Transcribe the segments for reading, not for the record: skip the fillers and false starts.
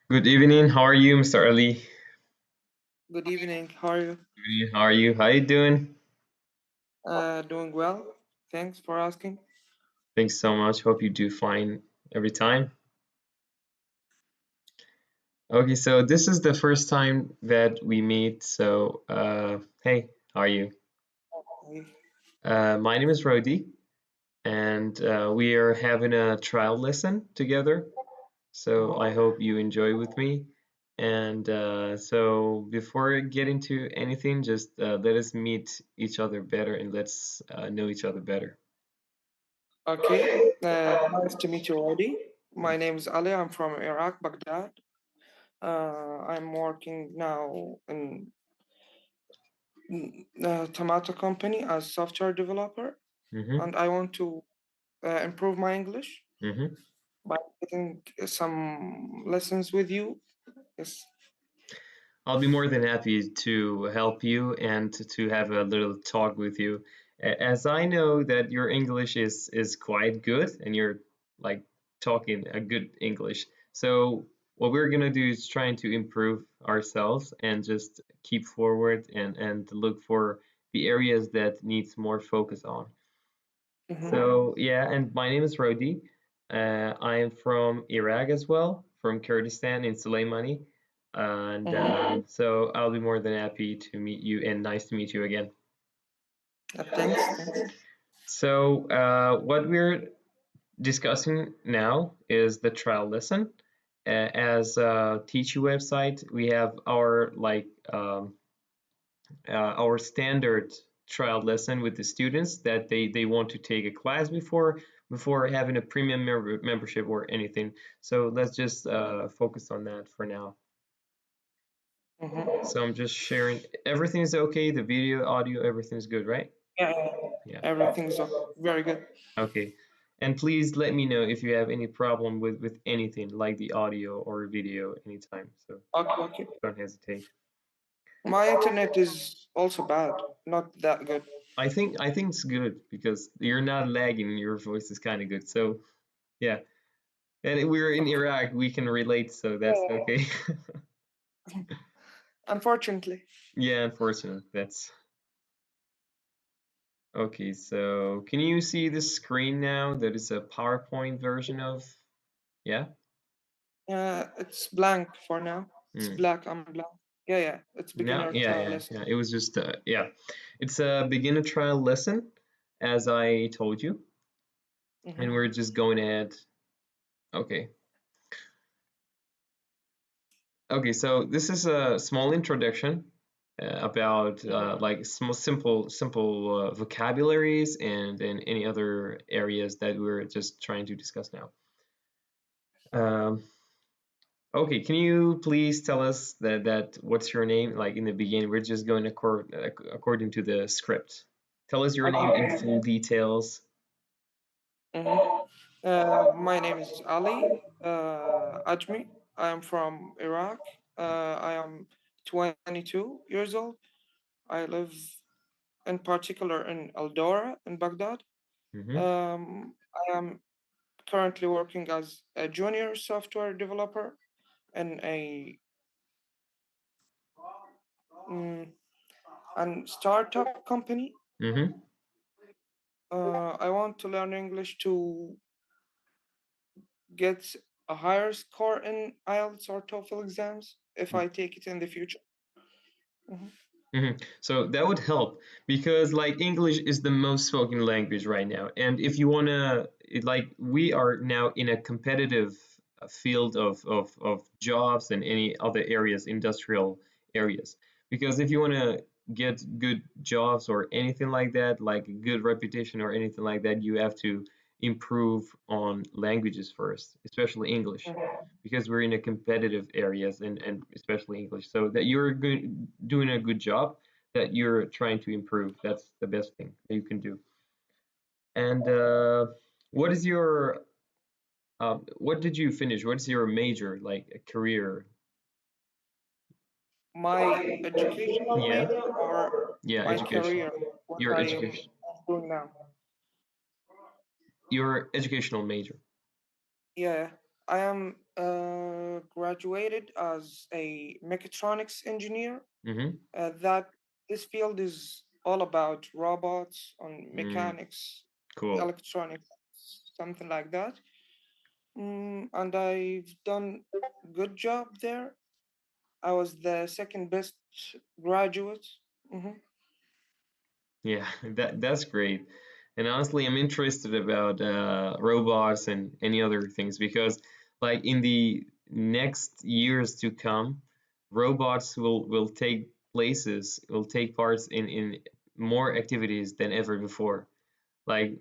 Good evening. How are you, Mr. Ali? Good evening. How are you? Good evening. How are you? How you doing? Doing well. Thanks for asking. Thanks so much. Hope you do fine every time. Okay, so this is the first time that we meet. So, hey, how are you? My name is Rodi, and we are having a trial lesson together. So I hope you enjoy with me. And so before getting to anything, just let us meet each other better and let's know each other better. Okay. Nice to meet you, Rodi. My name is Ali. I'm from Iraq, Baghdad. I'm working now in a tomato company as software developer, Mm-hmm. and I want to improve my English Mm-hmm. by getting some lessons with you. Yes. I'll be more than happy to help you and to have a little talk with you. As I know that your English is quite good and you're like talking a good English. So what we're gonna do is trying to improve ourselves and just keep forward and look for the areas that needs more focus on. Mm-hmm. So yeah, and my name is Rodi. I am from Iraq as well, from Kurdistan in Soleimani. And Mm-hmm. so I'll be more than happy to meet you and nice to meet you again. Thanks. Thanks. So what we're discussing now is the trial lesson. As a teachy website, we have our our standard trial lesson with the students that they want to take a class before having a premium membership or anything. So let's just focus on that for now. Mm-hmm. So I'm just sharing. Everything's okay. The video, audio, everything's good, right? Yeah, Yeah. everything's very good. Okay. And please let me know if you have any problem with anything like the audio or video anytime. So Okay, okay. don't hesitate. My internet is also bad, not that good. I think it's good because you're not lagging and your voice is kind of good. So yeah. And we're in Okay. Iraq, we can relate, so that's okay. Unfortunately. Yeah, unfortunately, that's okay. So, can you see the screen now? That is a PowerPoint version of, yeah? It's blank for now. It's Mm. black. I'm blank. Yeah, yeah. It's Now, beginner yeah, trial yeah, list. yeah. It was just, yeah. It's a beginner trial lesson, as I told you, and Mm-hmm. we're just going ahead. Okay. Okay, so this is a small introduction about like simple vocabularies and any other areas that we're just trying to discuss now. Um, okay, can you please tell us that what's your name? Like in the beginning, we're just going according to the script. Tell us your name in Okay. full details. Mm-hmm. My name is Ali Ajmi. I am from Iraq. I am 22 years old. I live in particular in Eldora in Baghdad. Mm-hmm. I am currently working as a junior software developer in a mm, an startup company. Mm-hmm. I want to learn English to get a higher score in IELTS or TOEFL exams if I take it in the future. Mhm. So that would help because like English is the most spoken language right now, and if you wanna like we are now in a competitive field of jobs and any other areas, industrial areas. Because if you wanna get good jobs or anything like that, like a good reputation or anything like that, you have to improve on languages first, especially English because we're in a competitive areas and especially English. So that you're good, doing a good job, that you're trying to improve. That's the best thing that you can do. And what is your what did you finish? What's your major, like a career? My educational Yeah, major or yeah, my education. career, what Your I am education, doing now. your educational major. Yeah, I am graduated as a mechatronics engineer. Mm-hmm. That this field is all about robots and Mm, mechanics, cool. electronics, something like that. And I've done good job there. I was the second best graduate. Hmm. Yeah, that's great. And honestly, I'm interested about robots and any other things because, like, in the next years to come, robots will take places, will take parts in more activities than ever before. Like,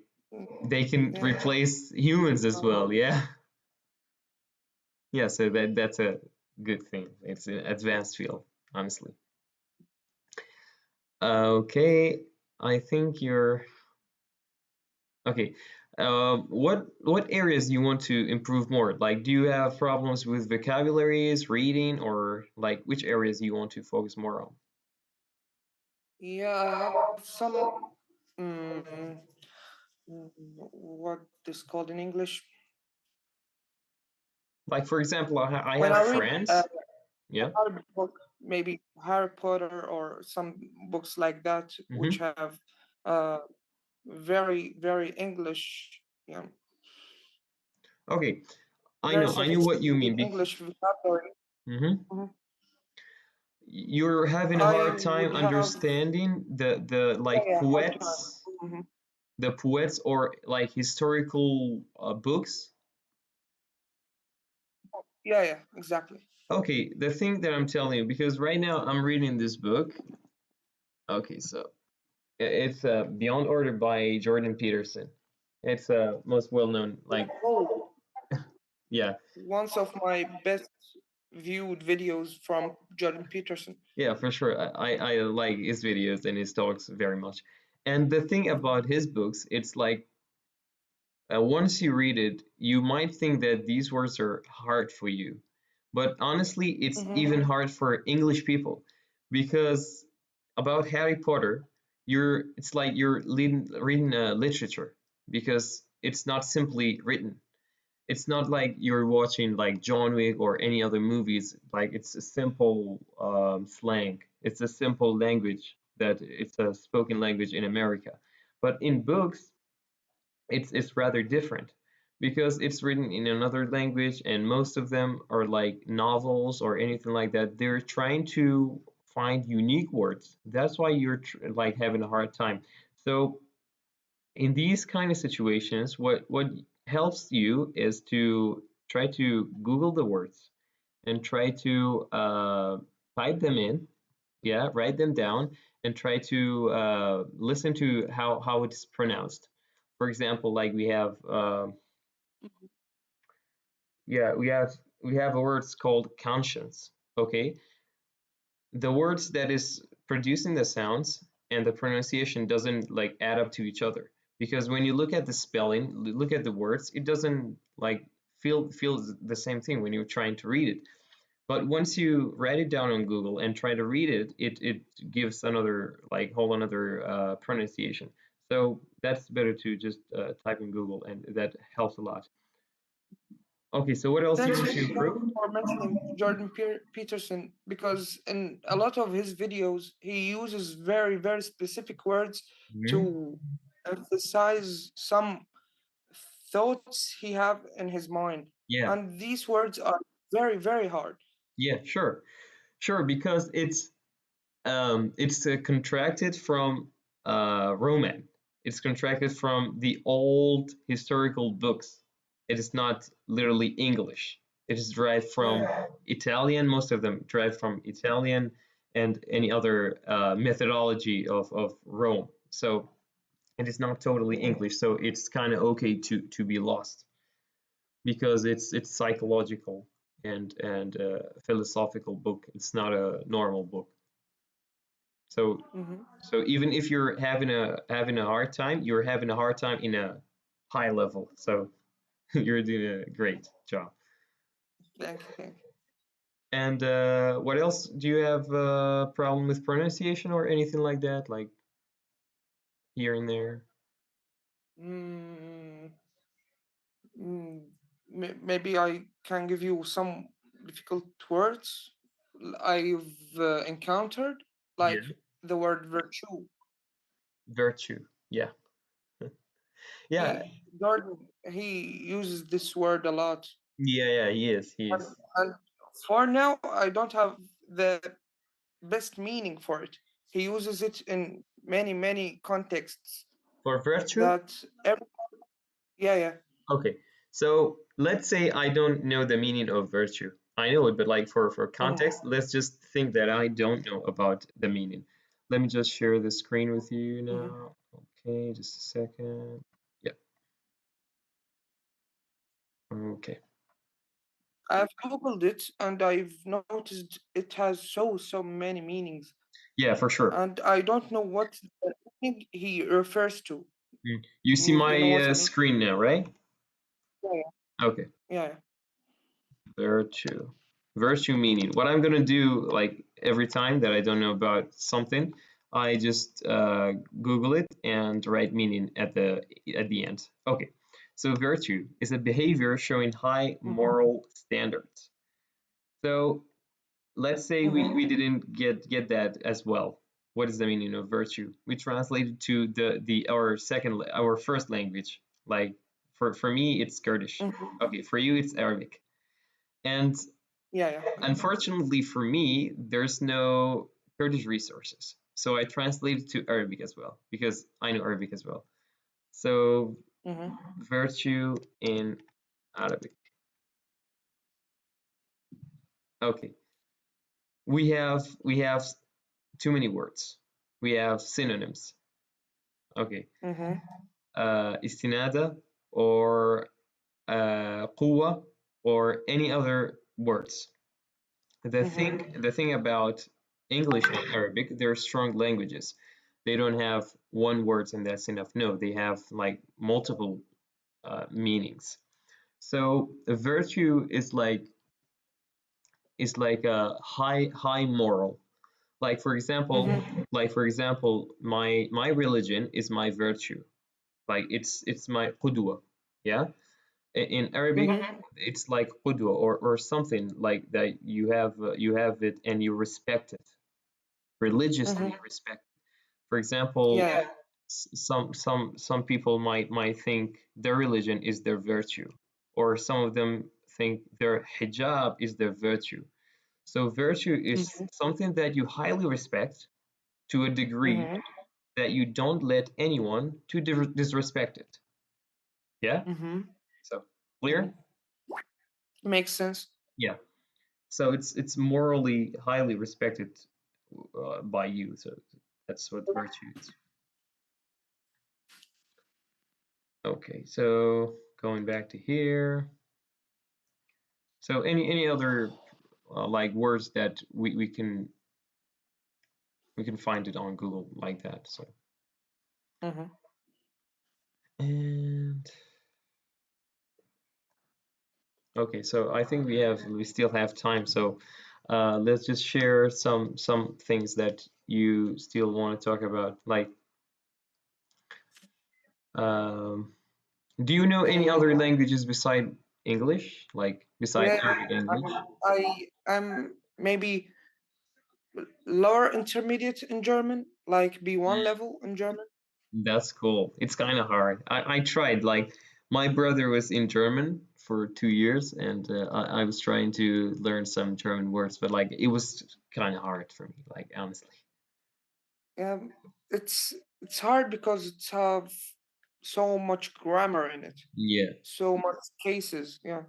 they can Yeah. replace humans as well. Yeah, yeah. So that's a good thing. It's an advanced field, honestly. Okay, I think you're okay. What areas do you want to improve more? Like, do you have problems with vocabularies, reading, or like which areas do you want to focus more on? Yeah, I have some. Mm, what is called in English? Like, for example, I When have I read friends. Yeah. Harry book, maybe Harry Potter or some books like that, which Mm-hmm. have uh, very English, you know, Okay, very I know what you sophisticated mean. English vocabulary. Mm-hmm. Mhm. You're having a I hard time would have, understanding the yeah, like yeah, hard time. Hmm. poets or like historical books. Yeah, yeah, exactly. Okay, the thing that I'm telling you, because right now I'm reading this book. Okay, so it's Beyond Order by Jordan Peterson. It's most well known. Like, Oh, yeah, one of my best viewed videos from Jordan Peterson. yeah, for sure. I like his videos and his talks very much. And the thing about his books, it's like once you read it, you might think that these words are hard for you, but honestly, it's even Hmm. hard for English people because about Harry Potter, it's like you're reading literature because it's not simply written. It's not like you're watching like John Wick or any other movies. Like it's a simple slang. It's a simple language that it's a spoken language in America. But in books, it's rather different because it's written in another language and most of them are like novels or anything like that. They're trying to find unique words. That's why you're like having a hard time. So in these kind of situations, what helps you is to try to Google the words and try to type them in, yeah, write them down, and try to listen to how it's pronounced. For example, like we have, yeah, we have a word called conscience. Okay, the words that is producing the sounds and the pronunciation doesn't like add up to each other because when you look at the spelling, look at the words, it doesn't like feel the same thing when you're trying to read it. But once you write it down on Google and try to read it, it gives another like whole another pronunciation. So that's better to just type in Google, and that helps a lot. Okay, so what else you Thanks, want to thanks improve? for mentioning Jordan Peterson because in a lot of his videos he uses very specific words Mhm. to emphasize some thoughts he have in his mind, Yeah, and these words are very hard. yeah, sure, sure, because it's contracted from Roman. It's contracted from the old historical books. It is not literally English. It is derived from Yeah. Italian. Most of them derived from Italian and any other methodology of Rome. So it is not totally English. So it's kind of okay to be lost because it's psychological and philosophical book. It's not a normal book. So Hmm. so even if you're having a hard time, you're having a hard time in a high level. So you're doing a great job. Thank you, thank And what else? Do you have a problem with pronunciation or anything like that, like here and there? you. Mm, maybe I can give you some difficult words I've encountered, like Yeah. the word virtue. Virtue. Yeah. Yeah. Jordan, he uses this word a lot. Yeah. He is. He And, is. and for now, I don't have the best meaning for it. He uses it in many, many contexts For virtue? that every, yeah. Okay. So let's say I don't know the meaning of virtue. I know it, but like for context, let's just think that I don't know about the meaning. Let me just share the screen with you Mhm. now. Okay, just a second. Yeah. Okay. I've googled it and I've noticed it has so many meanings, Yeah, for sure. and I don't know what the meaning he refers to. You see You know what my I mean? screen now, right? Yeah, Okay. yeah. Virtue. Virtue meaning. What I'm gonna do, like every time that I don't know about something, I just Google it and write meaning at the end. Okay. So virtue is a behavior showing high Mhm. moral standards. So let's say we Mhm. didn't get that as well. What is the meaning of virtue? We translated to the our first language. Like for me it's Kurdish. Mhm. Okay, for you it's Arabic. And Yeah. unfortunately for me, there's no Kurdish resources. So I translated to Arabic as well because I know Arabic as well. So Mhm. virtue in Arabic. Okay. We have too many words. We have synonyms. Okay. Mhm. Istinada or quwwa or any other words. Mhm. The thing about English and Arabic, they're strong languages. They don't have one word and that's enough. No, they have like multiple meanings. So a virtue is like a high moral. Like for example, Mhm. my religion is my virtue. Like it's my qudwa. Yeah. In Arabic, Mhm. it's like qudwa or something like that. You have it and you respect it religiously Mhm. respect. For example, Yeah. some people might think their religion is their virtue, or some of them think their hijab is their virtue. So virtue is Mhm. something that you highly respect to a degree Mhm. that you don't let anyone to disrespect it. Yeah. Mhm. So Mhm. clear. Makes sense. Yeah. So it's morally highly respected by you. So that's what virtue is. Okay, so going back to here. So any other like words that we can find it on Google like that. So Mhm. and okay, so I think we still have time. So let's just share some things that you still want to talk about. Like, um, do you know any Mm, other languages beside English? Like beside yeah. Arabic and English? I am maybe lower intermediate in German, like B1 level in German. That's cool. It's kind of hard. I tried. Like my brother was in German for 2 years, and I was trying to learn some German words, but like it was kind of hard for me. Like honestly. Um, it's it's hard because it's have so much grammar in it, Yeah, so much cases. Yeah.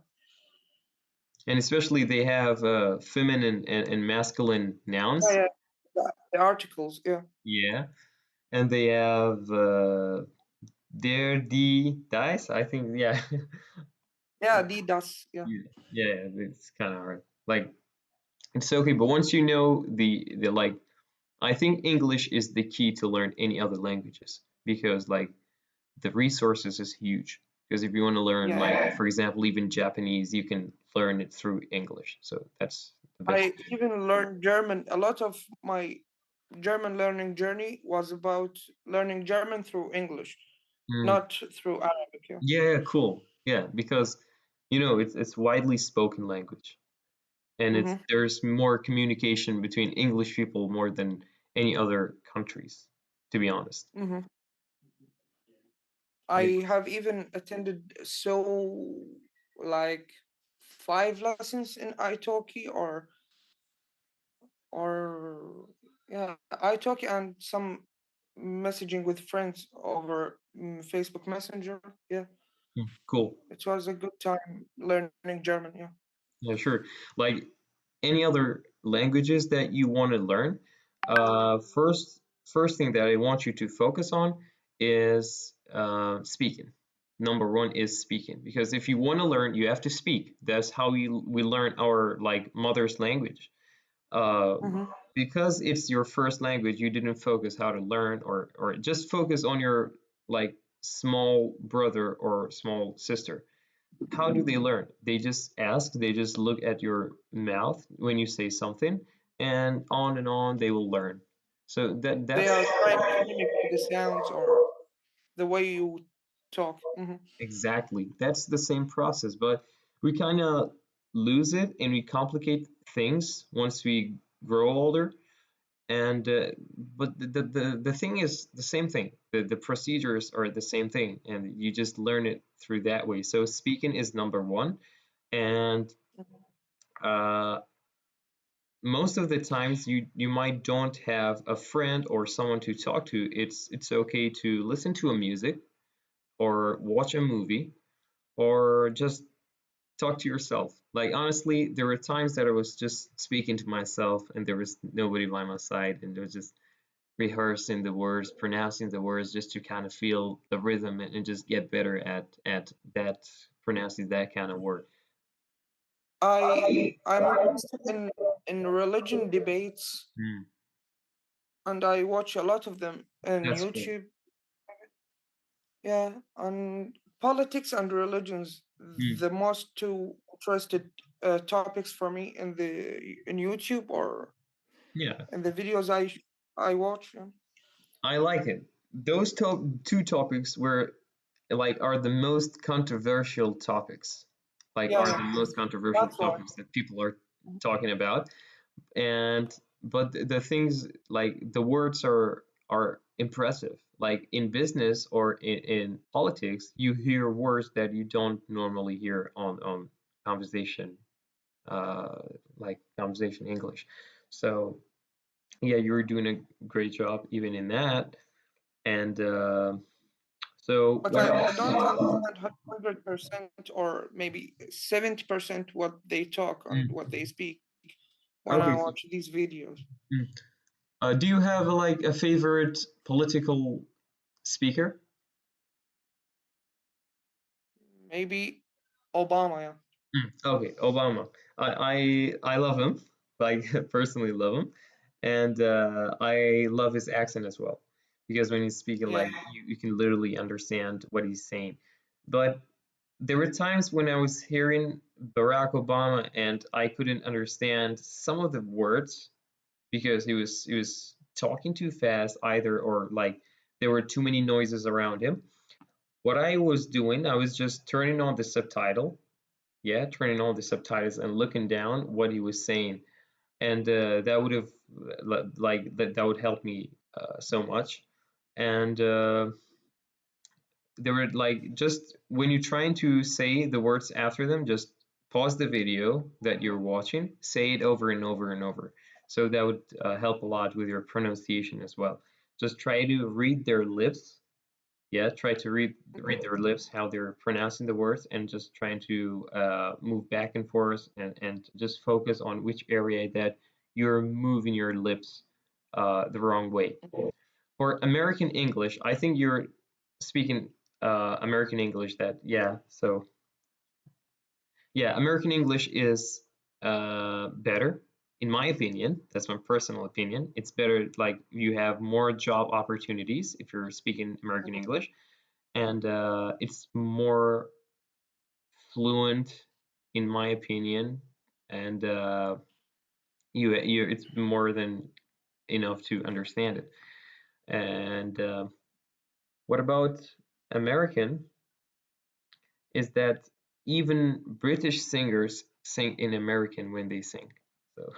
and especially they have feminine and masculine Yeah, nouns. yeah. The articles. Yeah. Yeah, and they have der, die, dies. I think yeah, Yeah. Die das. Yeah. yeah, yeah. It's kind of hard. Like it's okay, but once you know the like I think English is the key to learn any other languages because like the resources is huge. Because if you want to learn Yeah. like for example even Japanese, you can learn it through English. So that's the best I way. even learned German. A lot of my German learning journey was about learning German through English, Mm. not through Arabic. Yeah. Yeah, cool. Yeah, because it's widely spoken language, and Mm-hmm. there's more communication between English people more than any other countries, to be honest. Mm-hmm. Yeah. I have even attended like 5 lessons in italki or yeah, italki and some messaging with friends over Facebook Messenger. Yeah, Cool. it was a good time learning German. Yeah. Yeah, sure. Like any other languages that you want to learn, first thing that I want you to focus on is speaking. Number one is speaking, because if you want to learn, you have to speak. That's how we learn our like mother's language. Uh, Mm-hmm. because it's your first language, you didn't focus how to learn, or just focus on your like small brother or small sister. How do they learn? They just ask, they just look at your mouth when you say something, and on they will learn. So They that's are trying to mimic the sounds or the way you talk. Mm-hmm. exactly, that's the same process, but we kind of lose it and we complicate things once we grow older. And but the thing is the same thing. The procedures are the same thing, and you just learn it through that way. So speaking is number one, and uh, most of the times you might don't have a friend or someone to talk to. It's okay to listen to a music or watch a movie or just talk to yourself. Like honestly, there were times that I was just speaking to myself and there was nobody by my side, and there was just rehearsing the words, pronouncing the words just to kind of feel the rhythm, and just get better at that pronouncing that kind of word. I'm interested in religion debates, Mm, and I watch a lot of them on that's cool. YouTube. Yeah, on politics and religions, Mm, the most two interested topics for me in YouTube or yeah. in the videos I watch. Yeah, I like it. Those two topics were like are the most controversial topics. Like yeah, are yeah. the most controversial That's why. topics that people are talking about. And but the things like the words are impressive. Like in business or in politics, you hear words that you don't normally hear on conversation, uh, like conversation English. So yeah, you're doing a great job even in that. And so But what I else? don't understand 100% or maybe 70% what they talk and Mm, what they speak when I okay. So, watch these videos. mm. Do you have like a favorite political speaker? Maybe Obama. Yeah. Okay, Obama. I love him. Like personally love him, and I love his accent as well, because when he's speaking, Yeah. like you can literally understand what he's saying. But there were times when I was hearing Barack Obama and I couldn't understand some of the words because he was talking too fast either, or like there were too many noises around him. What I was doing, I was just turning on the subtitle, yeah, turning on the subtitles and looking down what he was saying, and that would have like that would help me so much. And there were like just when you're trying to say the words after them, just pause the video that you're watching, say it over and over and over. So that would help a lot with your pronunciation as well. Just try to read their lips, yeah, try to read their lips, how they're pronouncing the words, and just trying to move back and forth, and just focus on which area that you're moving your lips the wrong way. For American English, I think you're speaking American English. That yeah, so yeah, American English is better in my opinion. That's my personal opinion. It's better, like you have more job opportunities if you're speaking American English, and it's more fluent in my opinion, and you it's more than enough to understand it. And what about American is that even British singers sing in American when they sing. So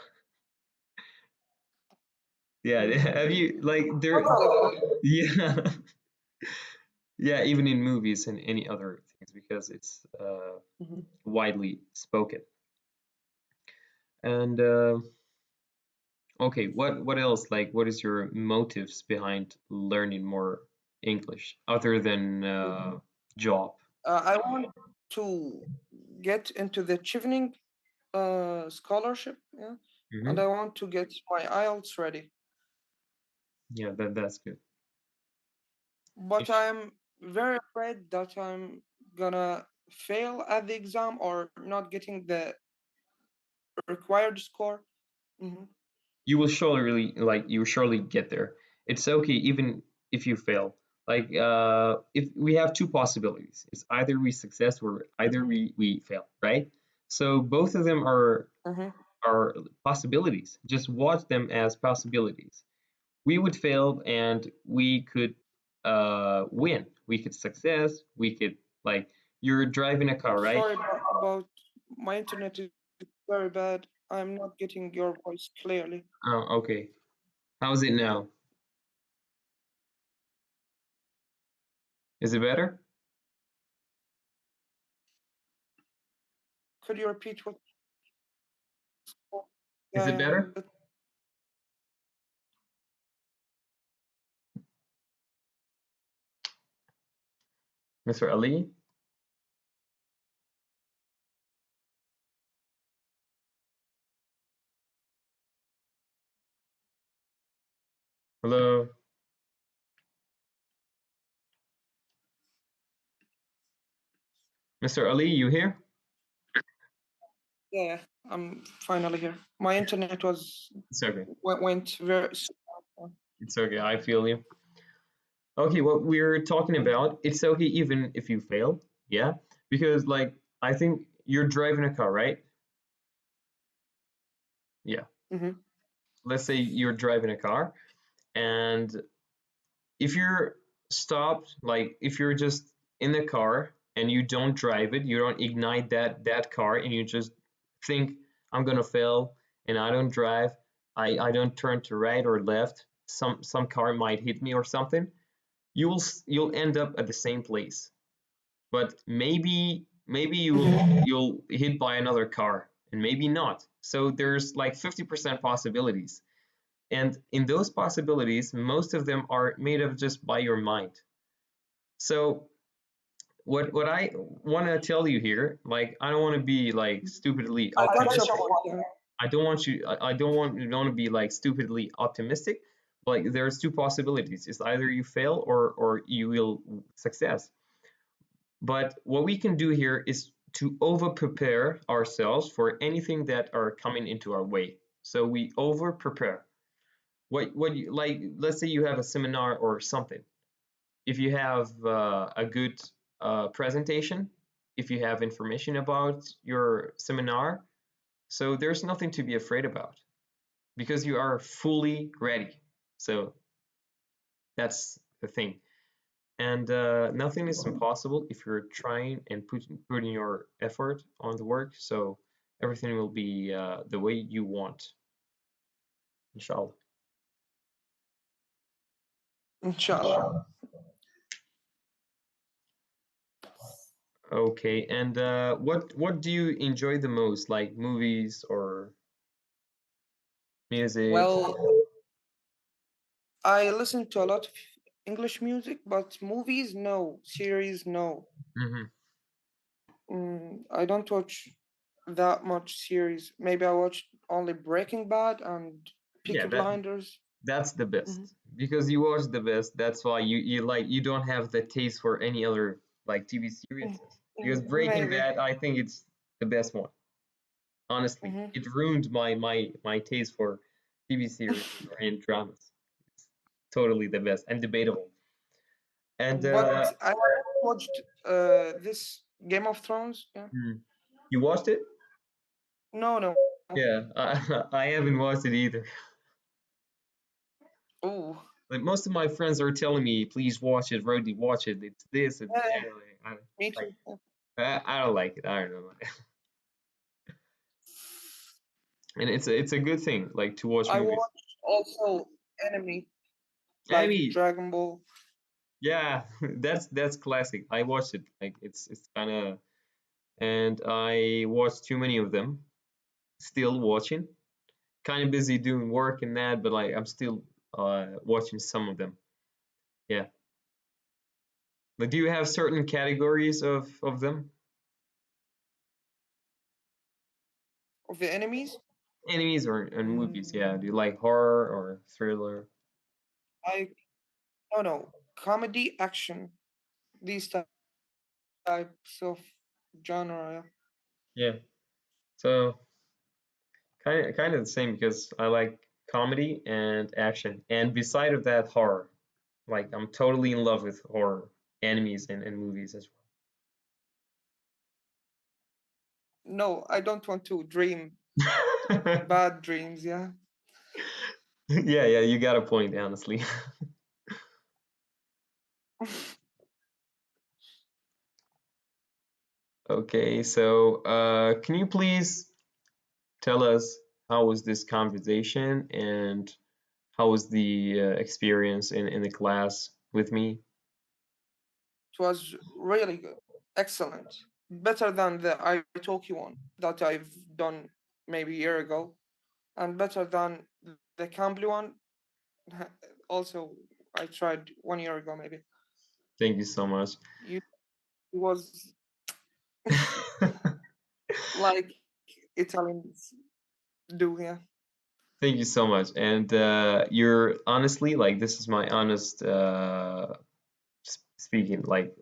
yeah, have you like there? Yeah, yeah, even in movies and any other things because it's Mhm. widely spoken. And okay, what else? Like, what is your motives behind learning more English other than job? I want to get into the chevening scholarship, yeah, and Hmm. I want to get my IELTS ready. Yeah, that's good. You But sh- I'm very afraid that I'm gonna fail at the exam or not getting the required score. Hmm. you will surely really like you will surely get there. It's okay even if you fail. Like if we have two possibilities, it's either we success or either we fail, right? So both of them Hmm. are possibilities. Just watch them as possibilities. We would fail and we could win. We could success. We could like you're driving a car, right? Sorry about my internet is very bad. I'm not getting your voice clearly. Oh, okay. How's it now? Is it better? Could you repeat what? Is Yeah, it yeah. better, Mr. Ali? Hello, Mr. Ali. You here? Yeah, yeah, I'm finally here. My internet was It's okay. went very. It's okay. I feel you. Okay, what we're talking about, it's okay even if you fail. Yeah, because like I think you're driving a car, right? Yeah. Mm-hmm. Let's say you're driving a car, and if you're stopped, like if you're just in the car and you don't drive it, you don't ignite that car, and you just think I'm gonna fail, and I don't drive, I don't turn to right or left. Some car might hit me or something. You'll end up at the same place, but maybe Mm-hmm. you'll hit by another car and maybe not. So there's like 50% possibilities. And in those possibilities, most of them are made up just by your mind. So what I want to tell you here, like I don't want to be like stupidly I got your optimistic. point. Yeah. I don't want you don't want to be like stupidly optimistic. Like there's two possibilities. It's either you fail or you will success. But what we can do here is to over prepare ourselves for anything that are coming into our way. So we over prepare. What you like? Let's say you have a seminar or something. If you have a good presentation, if you have information about your seminar, so there's nothing to be afraid about because you are fully ready. So that's the thing. And nothing is impossible if you're trying and putting your effort on the work. So everything will be the way you want, inshallah. Inshallah. Okay, and what do you enjoy the most, like movies or music? Well, I listen to a lot of English music, but movies, no. Series, no. Hmm. I don't watch that much series. Maybe I watched only Breaking Bad and Yeah, Peaky Blinders. that's the best Hmm. because you watch the best. That's why you like you don't have the taste for any other like TV series because Breaking Maybe. Bad, I think it's the best one. Honestly, Hmm. it ruined my taste for TV series and dramas. It's totally the best and debatable. And But I watched this Game of Thrones. Yeah. you watched it? No, no. Yeah, I haven't watched it either. Oh, Like most of my friends are telling me, please watch it, Rodi, watch it. It's this, it's yeah, that. I, me like too. Yeah. I don't like it. I don't know. And it's a good thing, like to watch I movies. watch also anime like Anime, Dragon Ball. yeah, that's classic. I watched it. Like it's kind of, and I watched too many of them. Still watching. Kind of busy doing work and that, but like I'm still watching some of them. Yeah. Like, do you have certain categories of them? Of the enemies. Animes or and movies? Yeah. Mm, Do you like horror or thriller? I no no comedy action these types of genre. Yeah. So kind of the same because I like comedy and action, and beside of that, horror. Like I'm totally in love with horror animes and movies as No, I don't want to dream well. bad dreams. Yeah. Yeah, yeah, you got a point, honestly. Okay, so can you please tell us how was this conversation and how was the experience in the class with me? It was really good, excellent, better than the italki one that I've done maybe a year ago, and better than the Cambly one. Also, I tried 1 year ago maybe. Thank you so much. You it was like Italians do, yeah. Thank you so much. And you're honestly, like, this is my honest speaking, like,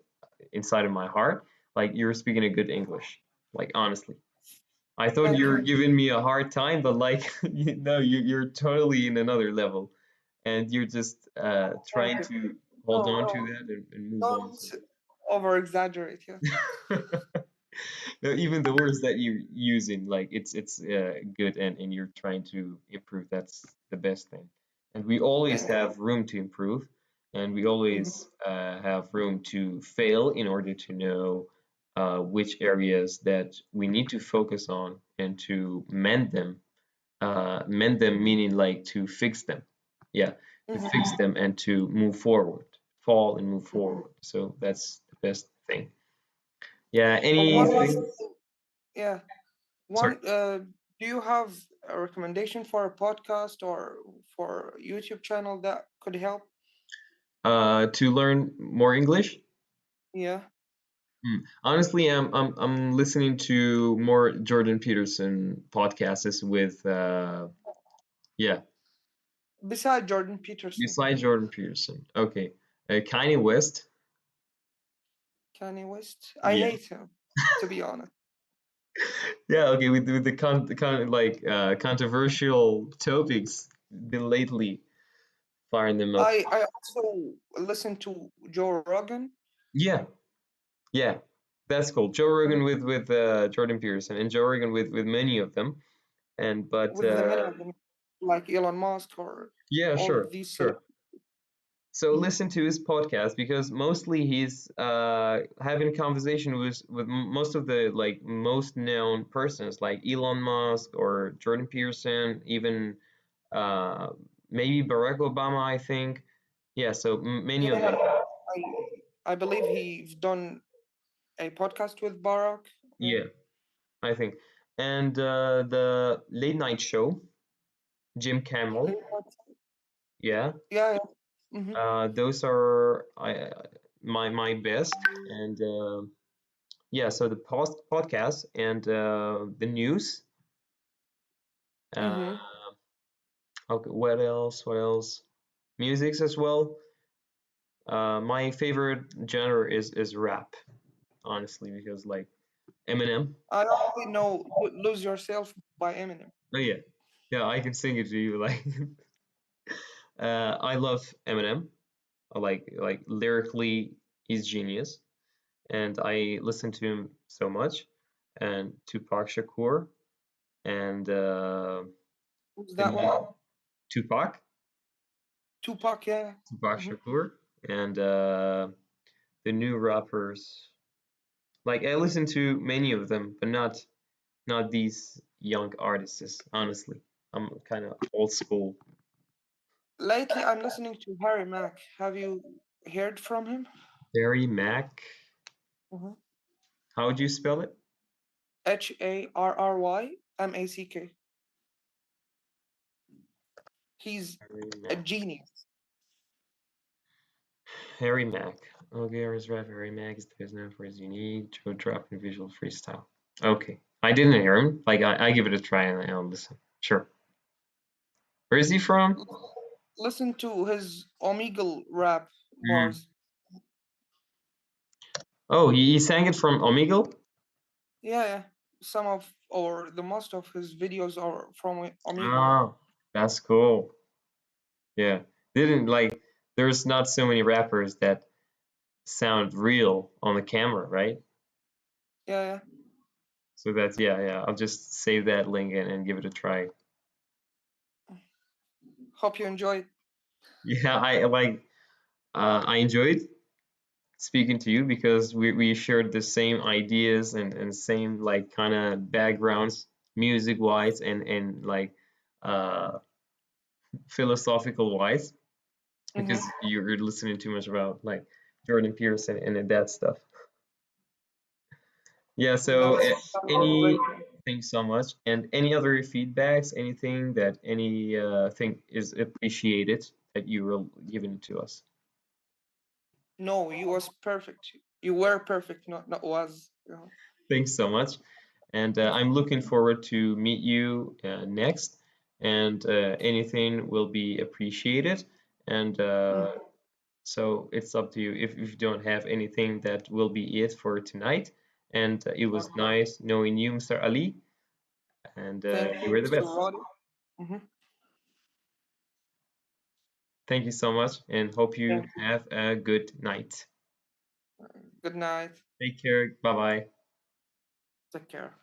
inside of my heart. Like, you're speaking a good English, like, honestly. I thought you Thank were you. giving me a hard time, but like, no, you're totally in another level, and you're just Thank trying you. to hold No, on to no, that and move on. don't over exaggerate, yeah. So. No, even the words that you're using, like it's good, and you're trying to improve. That's the best thing. And we always Thank have room to improve, and we you. always have room to fail in order to know which areas that we need to focus on and to mend them. Mend them meaning like to fix them. Yeah, to Mhm. fix them and to move forward, fall and move Mhm. forward. So that's the best thing. Yeah, And one last, anything? yeah, Sorry. one. Do you have a recommendation for a podcast or for a YouTube channel that could help? To learn more English? Yeah. Honestly, I'm listening to more Jordan Peterson podcasts with yeah, Beside Jordan Peterson, besides Jordan Peterson. Okay. Kanye West. Kanye West. I Yeah. hate him, to be honest. Yeah, okay, with the kind of like controversial topics been lately firing them up. I also listen to Joe Rogan Yeah, yeah. That's cool. Joe Rogan with Jordan Peterson and Joe Rogan with many of them. And but with the many of them, like Elon Musk or yeah, all sure, these sure. So Mhm. listen to his podcast because mostly he's having a conversation with most of the like most known persons like Elon Musk or Jordan Peterson, even uh, maybe Barack Obama, I think. Yeah, so many of Yeah, them. I believe he's done a podcast with Barack. Yeah. Yeah, I think. And the late night show, Jim Campbell. Yeah, Yeah, yeah. Hmm. those are my best. And yeah, so the podcast and the news. Uh, Hmm. okay, what else? What else? Musics as well. My favorite genre is rap, honestly, because like Eminem. I only know "Lose Yourself" by Eminem. Oh yeah, yeah, I can sing it to you. Like, I love Eminem. Like lyrically, he's genius, and I listen to him so much. And Tupac Shakur and Who's the that one? new Tupac. Tupac, yeah. Tupac Hmm. Shakur and the new rappers Like I listen to many of them, but not these young artists. Honestly, I'm kind of old school. Lately, I'm listening to Harry Mack. Have you heard from him? Barry Mack. Mhm. How would you spell it? HARRYMACK. He's Harry a Mack. genius. Harry Mack. Bulgaria's rapper Harry Mack is the best known for his unique jaw drop and visual freestyle. Okay, I didn't hear him. Like I give it a try and I'll listen. Sure. Where is he from? Listen to his Omegle rap Mm. bars. Oh, he sang it from Omegle? Yeah, yeah. Some of or the most of his videos are from Omegle. Oh, that's cool. Yeah. Didn't like there's not so many rappers that sound real on the camera, right? Yeah, yeah. So that's yeah. I'll just save that link and give it a try. Hope you enjoyed. Yeah, I enjoyed speaking to you because we shared the same ideas and same like kind of backgrounds music wise and like uh philosophical wise Mm-hmm. because you're listening too much about like Jordan Peterson and that stuff. Yeah, so That's any great, man. thanks so much. And any other feedbacks, anything that any thing is appreciated that you were giving to us. No, you was perfect. You were perfect, not was. Thanks so much. And Thank you. I'm looking forward to meet you next. And anything will be appreciated. And Mm. so it's up to you if you don't have anything that will be it for tonight. And it was Okay. nice knowing you, Mr. Ali. And Thank you you, were the Mr. best. Roddy. Mm-hmm. Thank you so much and hope you Thank you. have a good night. Good night. Take care. Bye bye. Take care.